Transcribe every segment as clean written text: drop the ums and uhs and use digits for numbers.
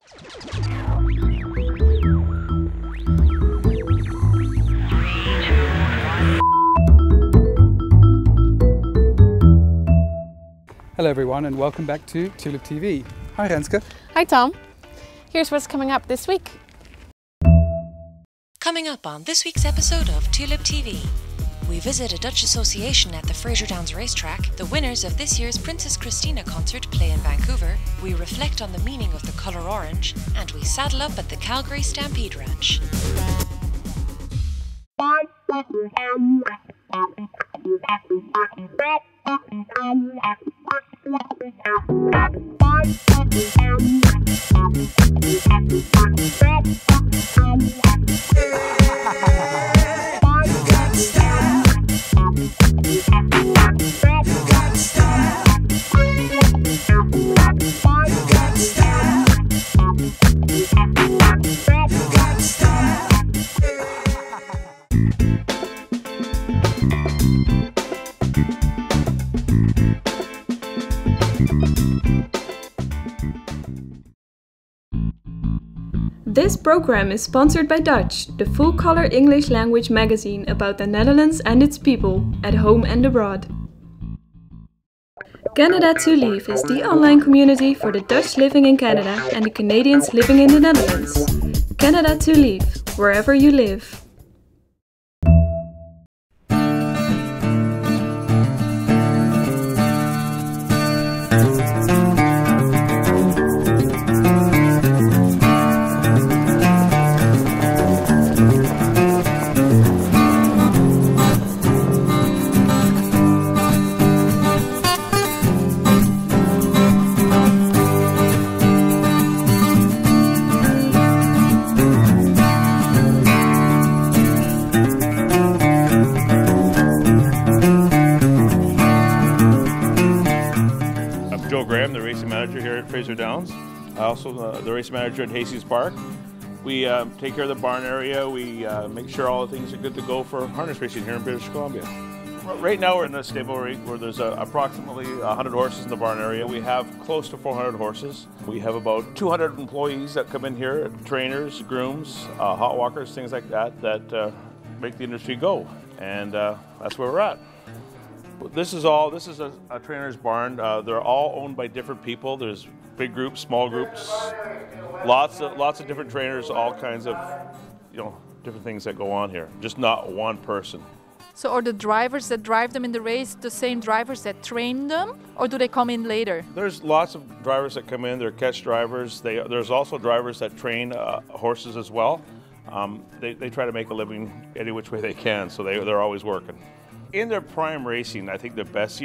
Hello everyone and welcome back to TulipTV. Hi Renske. Hi Tom. Here's what's coming up this week. Coming up on this week's episode of TulipTV. We visit a Dutch association at the Fraser Downs racetrack. The winners of this year's Princess Christina concert play in Vancouver. We reflect on the meaning of the colour orange. And we saddle up at the Calgary Stampede ranch. This program is sponsored by Dutch, the full-color English language magazine about the Netherlands and its people, at home and abroad. Canada to Leave is the online community for the Dutch living in Canada and the Canadians living in the Netherlands. Canada to Leave, wherever you live. The racing manager here at Fraser Downs. Also the race manager at Hastings Park. We take care of the barn area. We make sure all the things are good to go for harness racing here in British Columbia. Right now we're in a stable where there's approximately 100 horses in the barn area. We have close to 400 horses. We have about 200 employees that come in here, trainers, grooms, hot walkers, things like that, that make the industry go. And that's where we're at. This is a trainer's barn. They're all owned by different people. There's big groups, small groups, lots of different trainers, all kinds of, different things that go on here. Just not one person. So are the drivers that drive them in the race the same drivers that train them, or do they come in later? There's lots of drivers that come in. They're catch drivers. There's also drivers that train horses as well. They try to make a living any which way they can, so they're always working. In their prime racing, I think their best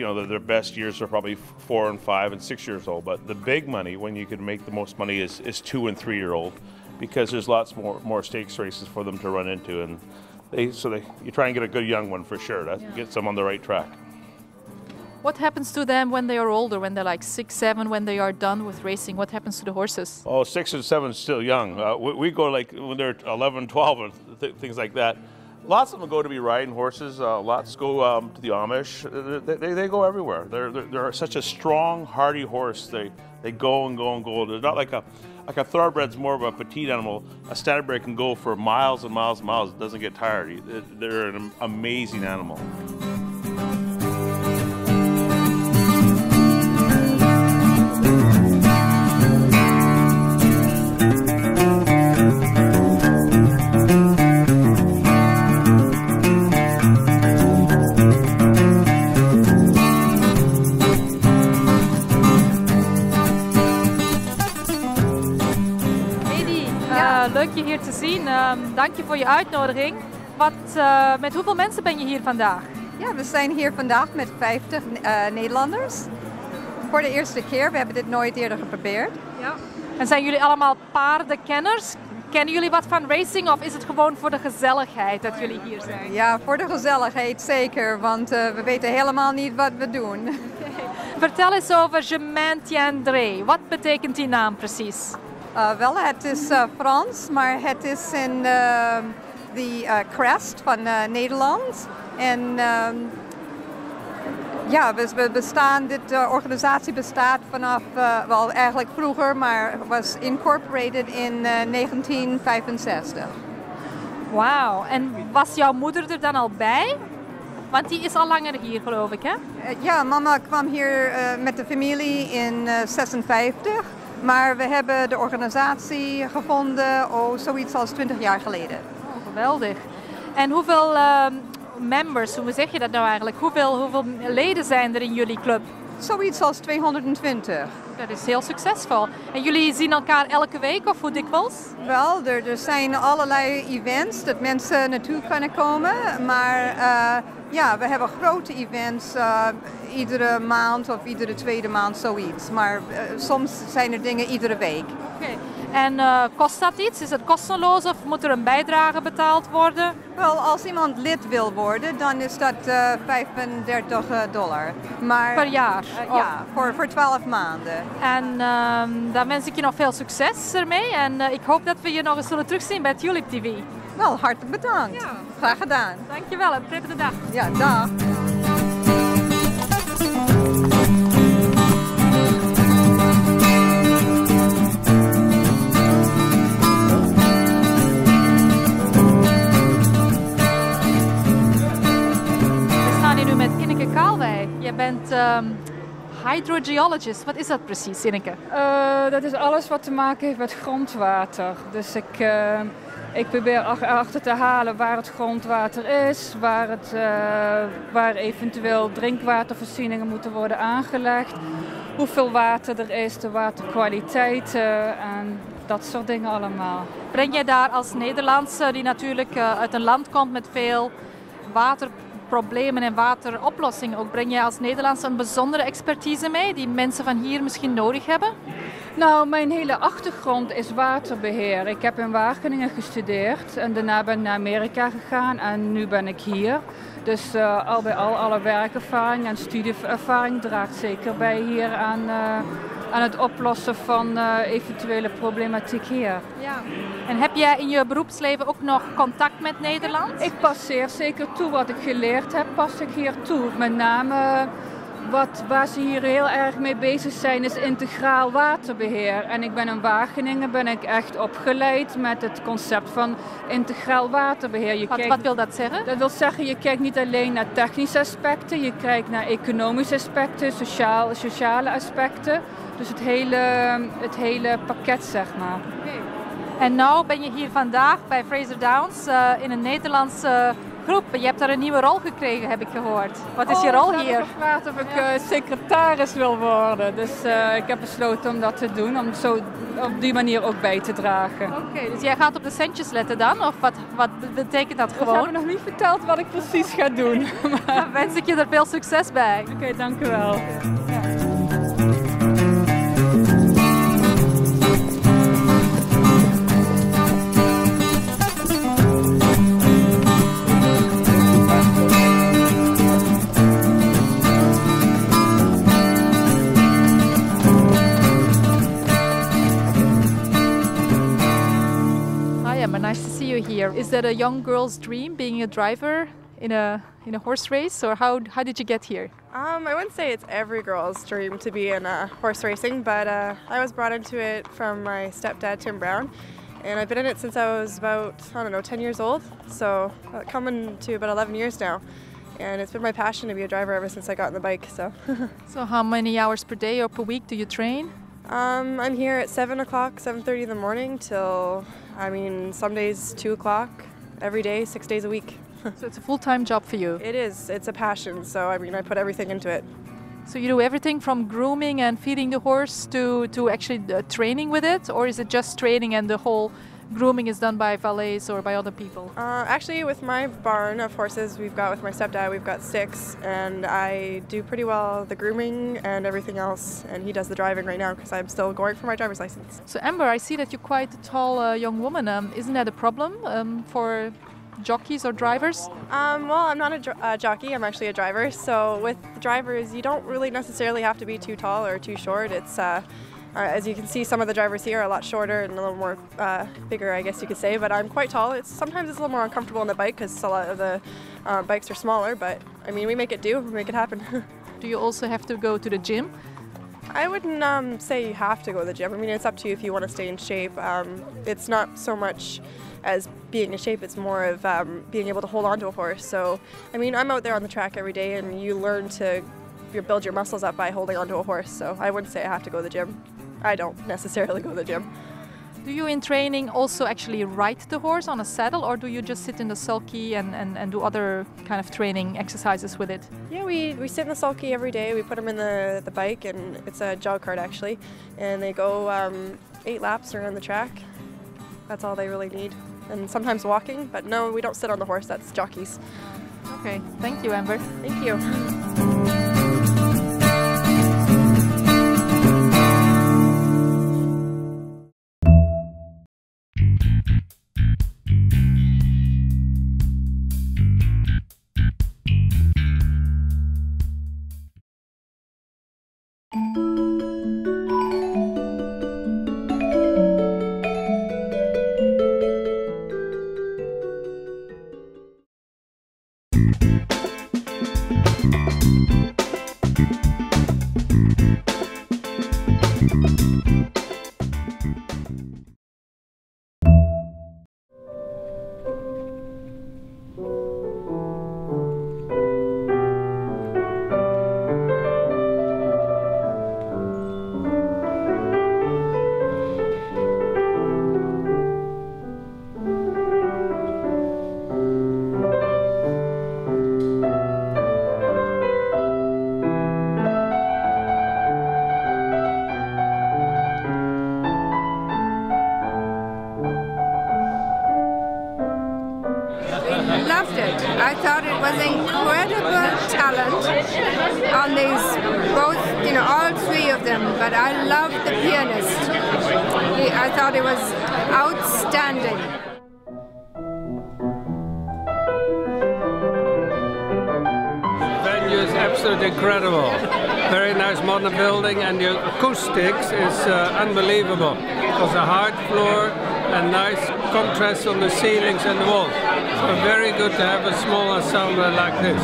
years are probably 4 and 5 and 6 years old. But the big money, when you can make the most money, is 2 and 3 year old, because there's lots more stakes races for them to run into, and you try and get a good young one for sure. That gets them on the right track. What happens to them when they are older, when they're like 6, 7, when they are done with racing? What happens to the horses? Oh, 6 and 7 is still young. We go like when they're 11, 12, and things like that. Lots of them go to be riding horses. Lots go to the Amish. They go everywhere. They're such a strong, hardy horse. They go and go and go. They're not like a thoroughbred's more of a petite animal. A standardbred can go for miles and miles and miles. It doesn't get tired. They're an amazing animal. Leuk je hier te zien. Dank je voor je uitnodiging. Met hoeveel mensen ben je hier vandaag? Ja, we zijn hier vandaag met 50 Nederlanders. Voor de eerste keer. We hebben dit nooit eerder geprobeerd. Ja. En zijn jullie allemaal paardenkenners? Kennen jullie wat van racing of is het gewoon voor de gezelligheid dat jullie hier zijn? Ja, voor de gezelligheid zeker, want we weten helemaal niet wat we doen. Vertel eens over Maintiendrai. Wat betekent die naam precies? Wel, het is Frans, maar het is in de crest van Nederland. En Ja, we bestaan, de organisatie bestaat vanaf, wel eigenlijk vroeger, maar was incorporated in 1965. Wauw, en was jouw moeder er dan al bij? Want die is al langer hier, geloof ik, hè? Ja, mama kwam hier met de familie in 56, maar we hebben de organisatie gevonden, zoiets als 20 jaar geleden. Oh, geweldig. En hoeveel members, hoe zeg je dat nou eigenlijk? Hoeveel leden zijn er in jullie club? Zoiets als 220. Dat is heel succesvol. En jullie zien elkaar elke week of hoe dikwijls? Wel, er zijn allerlei events dat mensen naartoe kunnen komen. Maar ja, we hebben grote events iedere maand of iedere tweede maand zoiets. Maar soms zijn er dingen iedere week. Oké. En kost dat iets? Is het kosteloos of moet er een bijdrage betaald worden? Wel, als iemand lid wil worden, dan is dat $35. Maar, per jaar? Ja, voor 12 maanden. En dan wens ik je nog veel succes ermee. En ik hoop dat we je nog eens zullen terugzien bij TulipTV. Wel, hartelijk bedankt. Ja. Graag gedaan. Dankjewel, een prettige dag. Ja, dag. Met Ineke Kalwij. Jij bent hydrogeologist. Wat is dat precies, Ineke? Dat is alles wat te maken heeft met grondwater. Dus ik probeer erachter te halen waar het grondwater is, waar eventueel drinkwatervoorzieningen moeten worden aangelegd, hoeveel water er is, de waterkwaliteiten en dat soort dingen allemaal. Breng jij daar als Nederlandse, die natuurlijk uit een land komt met veel waterproblemen en wateroplossingen, ook breng jij als Nederlandse een bijzondere expertise mee die mensen van hier misschien nodig hebben? Nou, mijn hele achtergrond is waterbeheer. Ik heb in Wageningen gestudeerd en daarna ben ik naar Amerika gegaan en nu ben ik hier. Dus al bij al, alle werkervaring en studieervaring draagt zeker bij hier aan het oplossen van eventuele problematiek hier. Ja. En heb jij in je beroepsleven ook nog contact met Nederland? Ik passeer zeker toe wat ik geleerd heb, pas ik hier toe. Met name waar ze hier heel erg mee bezig zijn is integraal waterbeheer. En ik ben in Wageningen echt opgeleid met het concept van integraal waterbeheer. Wat wil dat zeggen? Dat wil zeggen, je kijkt niet alleen naar technische aspecten, je kijkt naar economische aspecten, sociale aspecten. Dus het hele pakket, zeg maar. Okay. En nu ben je hier vandaag bij Fraser Downs in een Nederlandse groep. Je hebt daar een nieuwe rol gekregen, heb ik gehoord. Wat is je rol hier? Ik heb gevraagd of ik secretaris wil worden. Dus ik heb besloten om dat te doen, om zo op die manier ook bij te dragen. Oké, dus jij gaat op de centjes letten dan? Of wat betekent dat gewoon? Ze hebben nog niet verteld wat ik precies ga doen. Dan wens ik je er veel succes bij. Oké, dank u wel. Ja. Nice to see you here. Is that a young girl's dream, being a driver in a horse race, or how did you get here? I wouldn't say it's every girl's dream to be in horse racing, but I was brought into it from my stepdad, Tim Brown, and I've been in it since I was about, 10 years old, so coming to about 11 years now. And it's been my passion to be a driver ever since I got on the bike. So how many hours per day or per week do you train? I'm here at 7 o'clock, 7:30 in the morning till, some days 2 o'clock every day, 6 days a week. So it's a full-time job for you? It is. It's a passion, so I put everything into it. So you do everything from grooming and feeding the horse to actually training with it? Or is it just training and the whole grooming is done by valets or by other people? Actually, with my barn of horses with my stepdad, we've got 6, and I do pretty well the grooming and everything else, and he does the driving right now because I'm still going for my driver's license. So Amber, I see that you're quite a tall young woman. Isn't that a problem for jockeys or drivers? Well, I'm not a jockey, I'm actually a driver, so with the drivers you don't really necessarily have to be too tall or too short. It's as you can see, some of the drivers here are a lot shorter and a little more bigger, I guess you could say, but I'm quite tall. Sometimes it's a little more uncomfortable on the bike because a lot of the bikes are smaller, but we make it do, we make it happen. do you also have to go to the gym? I wouldn't say you have to go to the gym. I mean, it's up to you if you want to stay in shape. It's not so much as being in shape, it's more of being able to hold on to a horse. So, I mean, I'm out there on the track every day and you learn to build your muscles up by holding onto a horse. So I wouldn't say I have to go to the gym. I don't necessarily go to the gym. Do you in training also actually ride the horse on a saddle, or do you just sit in the sulky and do other kind of training exercises with it? Yeah, we sit in the sulky every day. We put them in the bike, and it's a jog cart actually, and they go 8 laps around the track. That's all they really need. And sometimes walking, but no, we don't sit on the horse, that's jockeys. Okay, thank you, Amber. Thank you. Loved it. I thought it was incredible talent on these both, all 3 of them. But I loved the pianist. I thought it was outstanding. The venue is absolutely incredible. Very nice modern building, and the acoustics is unbelievable. Because a hard floor and nice contrast on the ceilings and the walls. So very good to have a small ensemble like this.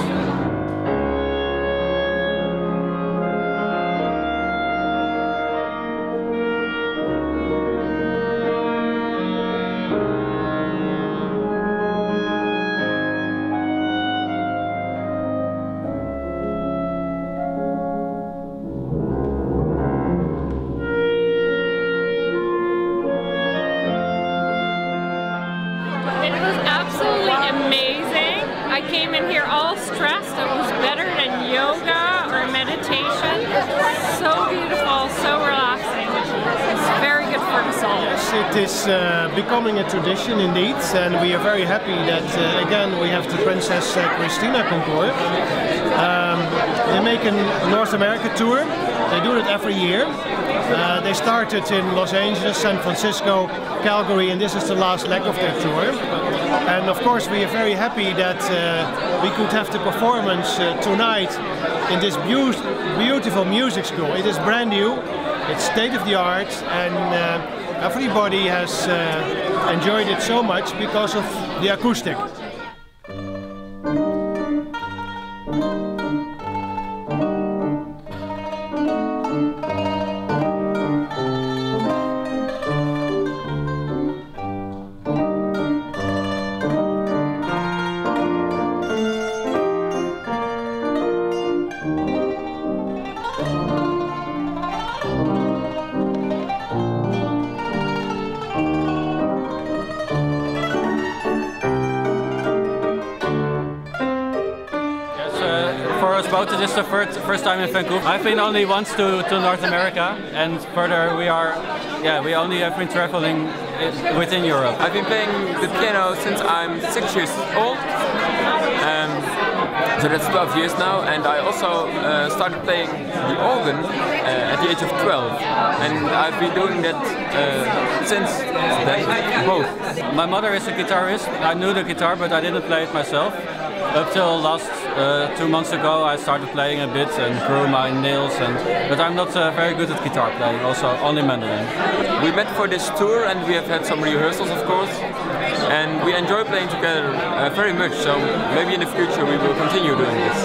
It is becoming a tradition indeed, and we are very happy that again we have the Princess Christina Contest. They make a North America tour. They do it every year. They started in Los Angeles, San Francisco, Calgary, and this is the last leg of their tour. And of course we are very happy that we could have the performance tonight in this beautiful music school. It is brand new, it's state of the art, and everybody has enjoyed it so much because of the acoustic. This is the first time in Vancouver. I've been only once to North America, and further we only have been traveling within Europe. I've been playing the piano since I'm 6 years old, so that's 12 years now, and I also started playing the organ at the age of 12, and I've been doing that since then, both. My mother is a guitarist. I knew the guitar, but I didn't play it myself. Up till last 2 months ago I started playing a bit and grew my nails, but I'm not very good at guitar playing, also only mandolin. We met for this tour and we have had some rehearsals of course, and we enjoy playing together very much, so maybe in the future we will continue doing this.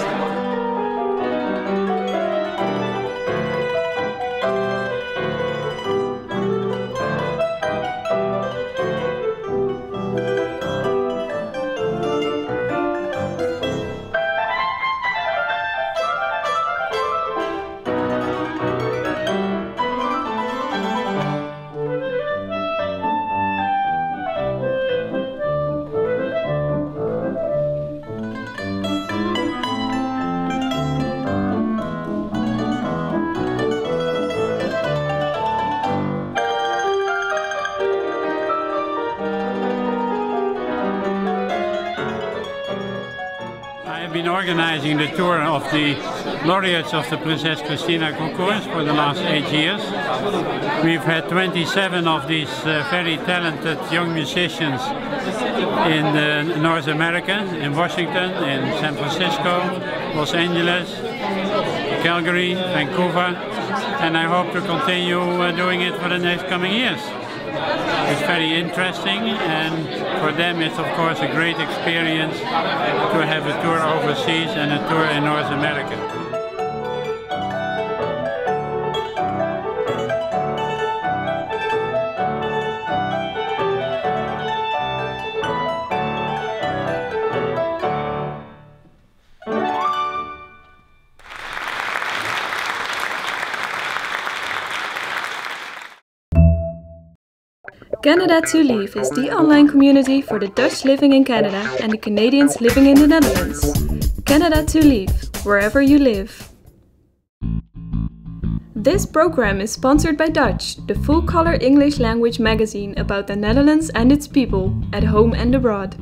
organizing the tour of the laureates of the Princess Christina Concourse for the last 8 years. We've had 27 of these very talented young musicians in North America, in Washington, in San Francisco, Los Angeles, Calgary, Vancouver, and I hope to continue doing it for the next coming years. It's very interesting, and for them it's of course a great experience to have a tour overseas and a tour in North America. Canada to Leave is the online community for the Dutch living in Canada and the Canadians living in the Netherlands. Canada to Leave, wherever you live. This program is sponsored by Dutch, the full-color English language magazine about the Netherlands and its people, at home and abroad.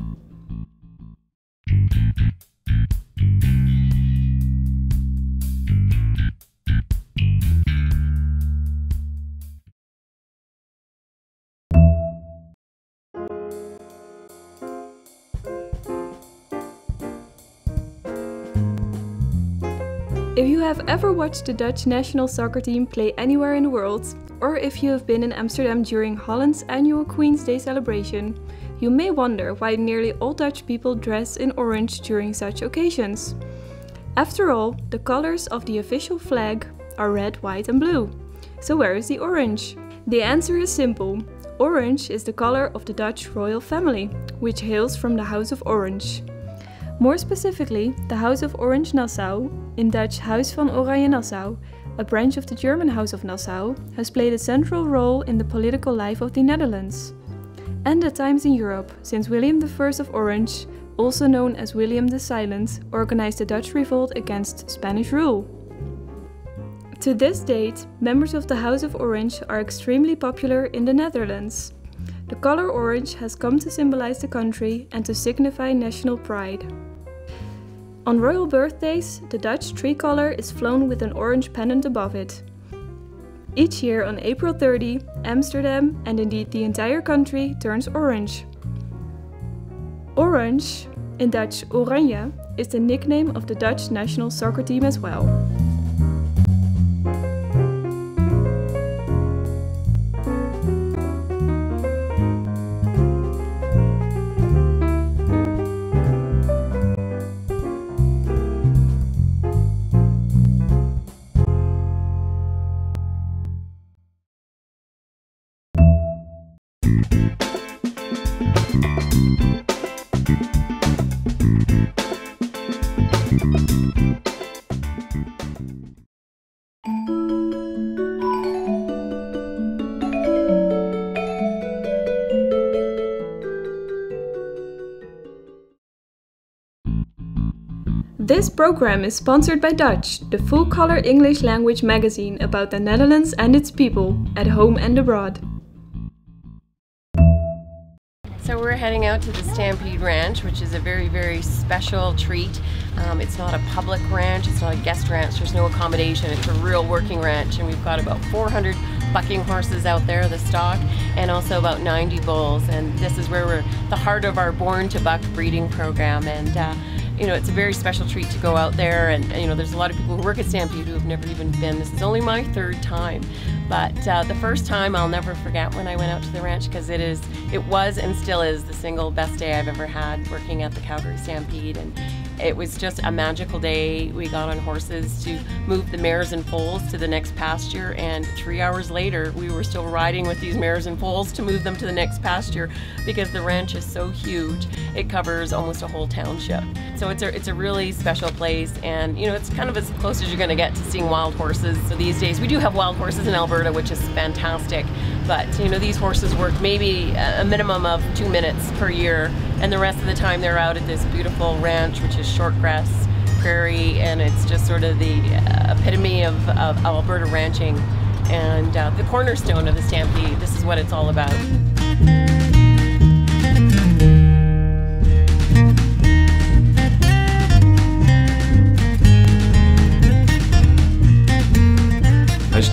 If you have ever watched the Dutch national soccer team play anywhere in the world, or if you have been in Amsterdam during Holland's annual Queen's Day celebration, you may wonder why nearly all Dutch people dress in orange during such occasions. After all, the colors of the official flag are red, white and blue. So where is the orange? The answer is simple. Orange is the color of the Dutch royal family, which hails from the House of Orange. More specifically, the House of Oranje-Nassau, in Dutch Huis van Oranje-Nassau, a branch of the German House of Nassau, has played a central role in the political life of the Netherlands. And at times in Europe, since William I of Orange, also known as William the Silent, organized the Dutch revolt against Spanish rule. To this date, members of the House of Orange are extremely popular in the Netherlands. The color orange has come to symbolize the country and to signify national pride. On royal birthdays, the Dutch tricolour is flown with an orange pennant above it. Each year on April 30, Amsterdam, and indeed the entire country, turns orange. Orange, in Dutch Oranje, is the nickname of the Dutch national soccer team as well. This program is sponsored by Dutch, the full-color English language magazine about the Netherlands and its people, at home and abroad. So we're heading out to the Stampede Ranch, which is a very, very special treat. It's not a public ranch, it's not a guest ranch, there's no accommodation, it's a real working ranch, and we've got about 400 bucking horses out there, the stock, and also about 90 bulls, and this is where we're the heart of our Born to Buck breeding program. And you know, it's a very special treat to go out there, and you know, there's a lot of people who work at Stampede who have never even been. This is only my third time, but the first time I'll never forget when I went out to the ranch, because it was and still is the single best day I've ever had working at the Calgary Stampede. And it was just a magical day. We got on horses to move the mares and foals to the next pasture, and 3 hours later we were still riding with these mares and foals to move them to the next pasture, because the ranch is so huge. It covers almost a whole township. So it's a really special place, and you know, it's kind of as close as you're going to get to seeing wild horses. So these days we do have wild horses in Alberta, which is fantastic, but you know, these horses work maybe a minimum of 2 minutes per year, and the rest of the time they're out at this beautiful ranch, which is shortgrass prairie, and it's just sort of the epitome of Alberta ranching, and the cornerstone of the Stampede. This is what it's all about.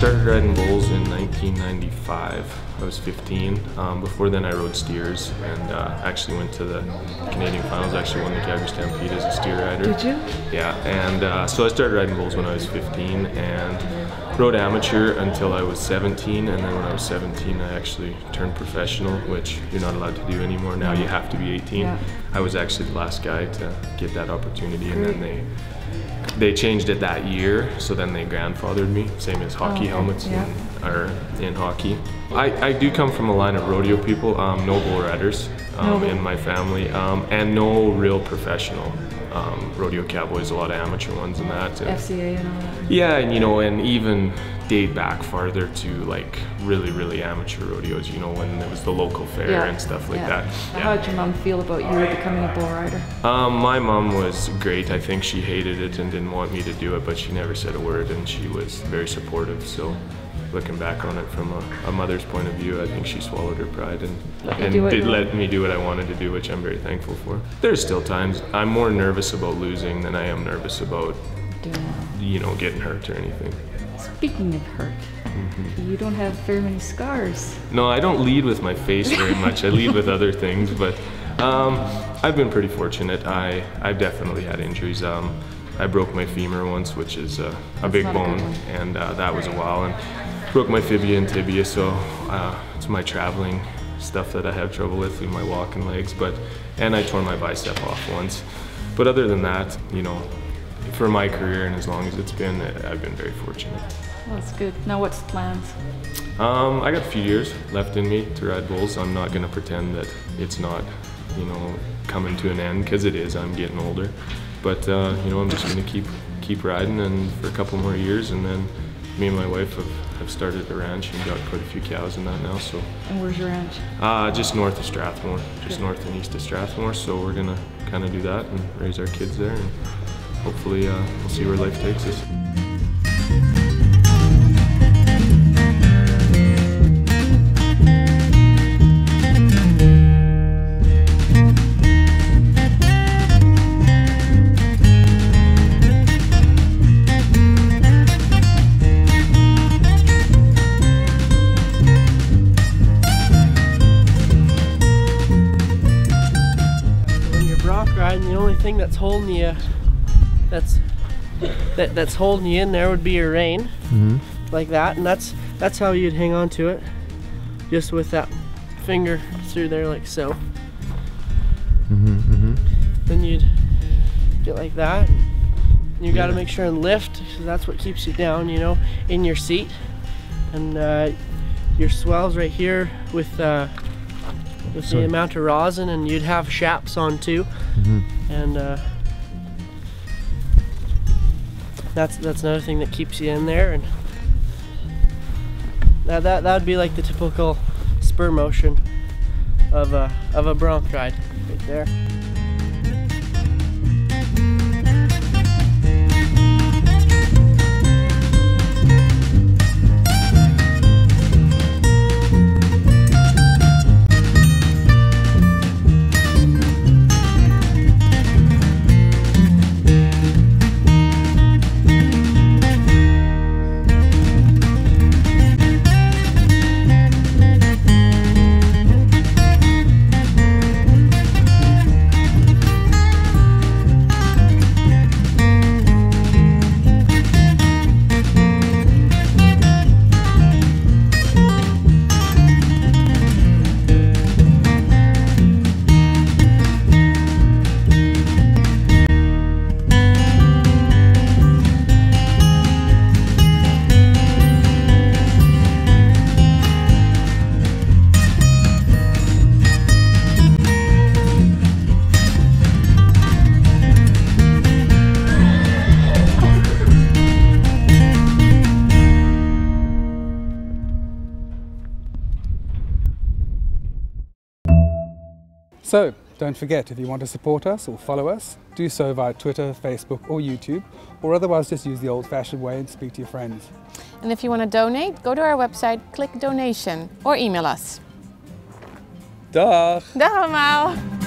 started riding bulls in 1995. I was 15. Before then I rode steers and actually went to the Canadian finals. Actually won the Calgary Stampede as a steer rider. Did you? Yeah, and so I started riding bulls when I was 15 and rode amateur until I was 17, and then when I was 17 I actually turned professional, which you're not allowed to do anymore. Now you have to be 18. Yeah. I was actually the last guy to get that opportunity, and then they changed it that year, so then they grandfathered me, same as hockey helmets in hockey. I do come from a line of rodeo people, no bull riders in my family, and no real professional rodeo cowboys, a lot of amateur ones and that. And FCA and all that. Yeah, and and even date back farther to like really amateur rodeos, when it was the local fair and stuff like that. How did your mom feel about you becoming a bull rider? My mom was great. I think she hated it and didn't want me to do it, but she never said a word, and she was very supportive. So looking back on it from a mother's point of view, I think she swallowed her pride and did let me do what I wanted to do, which I'm very thankful for. There's still times I'm more nervous about losing than I am nervous about getting hurt or anything. Speaking of hurt, you don't have very many scars. No, I don't lead with my face very much. I lead with other things, but I've been pretty fortunate. I've definitely had injuries. I broke my femur once, which is a big bone, and that was a while. And broke my fibula and tibia, so it's my traveling stuff that I have trouble with my walking legs. And I tore my bicep off once. But other than that, for my career and as long as it's been, I've been very fortunate. Well, that's good. Now what's the plans? I got a few years left in me to ride bulls. I'm not going to pretend that it's not, coming to an end, because it is. I'm getting older. But, I'm just going to keep riding and for a couple more years, and then me and my wife have started a ranch and got quite a few cows in that now. So. And where's your ranch? Just north of Strathmore, just north and east of Strathmore. So we're going to kind of do that and raise our kids there, and hopefully we'll see where life takes us. The only thing that's holding you that's holding you in there would be your rein, like that, and that's how you'd hang on to it, just with that finger through there like so. Then you'd get like that, and you got to make sure and lift, because that's what keeps you down, in your seat. And your swells right here with the amount of rosin, and you'd have shaps on too. And that's another thing that keeps you in there, and that would be like the typical spur motion of a bronc ride right there. So, don't forget, if you want to support us or follow us, do so via Twitter, Facebook or YouTube, or otherwise just use the old-fashioned way and speak to your friends. And if you want to donate, go to our website, click donation or email us. Dag! Dag allemaal!